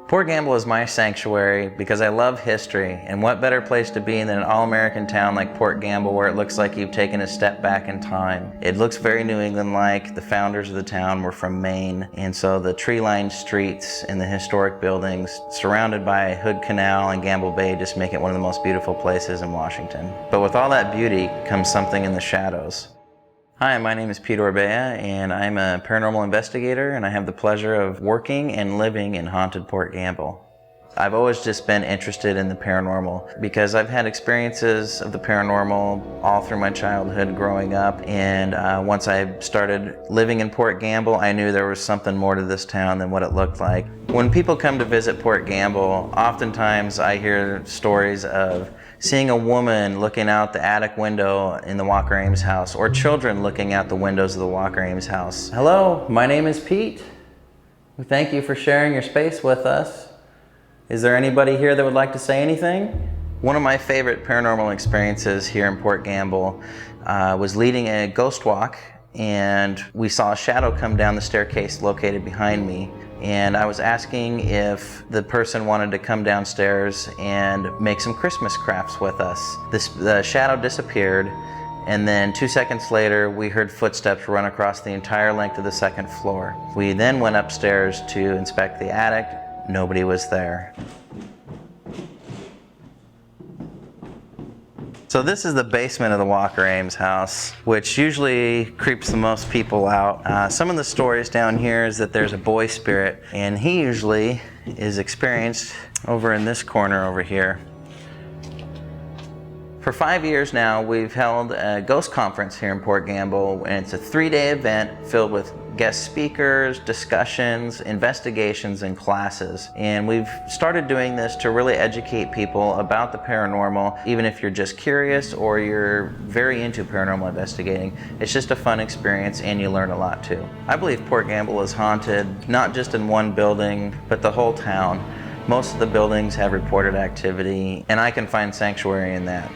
Port Gamble is my sanctuary because I love history, and what better place to be than an all-American town like Port Gamble where it looks like you've taken a step back in time. It looks very New England-like. The founders of the town were from Maine, and so the tree-lined streets and the historic buildings surrounded by Hood Canal and Gamble Bay just make it one of the most beautiful places in Washington. But with all that beauty comes something in the shadows. Hi, my name is Pete Orbea, and I'm a paranormal investigator, and I have the pleasure of working and living in haunted Port Gamble. I've always just been interested in the paranormal because I've had experiences of the paranormal all through my childhood growing up, and once I started living in Port Gamble, I knew there was something more to this town than what it looked like. When people come to visit Port Gamble, oftentimes I hear stories of seeing a woman looking out the attic window in the Walker-Ames house, or children looking out the windows of the Walker-Ames house. Hello, my name is Pete. Thank you for sharing your space with us. Is there anybody here that would like to say anything? One of my favorite paranormal experiences here in Port Gamble was leading a ghost walk, and we saw a shadow come down the staircase located behind me. And I was asking if the person wanted to come downstairs and make some Christmas crafts with us. The shadow disappeared, and then 2 seconds later we heard footsteps run across the entire length of the second floor. We then went upstairs to inspect the attic. Nobody was there. So this is the basement of the Walker-Ames house, which usually creeps the most people out. Some of the stories down here is that there's a boy spirit, and he usually is experienced over in this corner over here. For 5 years now, we've held a ghost conference here in Port Gamble, and it's a 3-day event filled with guest speakers, discussions, investigations, and classes. And we've started doing this to really educate people about the paranormal, even if you're just curious or you're very into paranormal investigating. It's just a fun experience, and you learn a lot too. I believe Port Gamble is haunted, not just in one building, but the whole town. Most of the buildings have reported activity, and I can find sanctuary in that.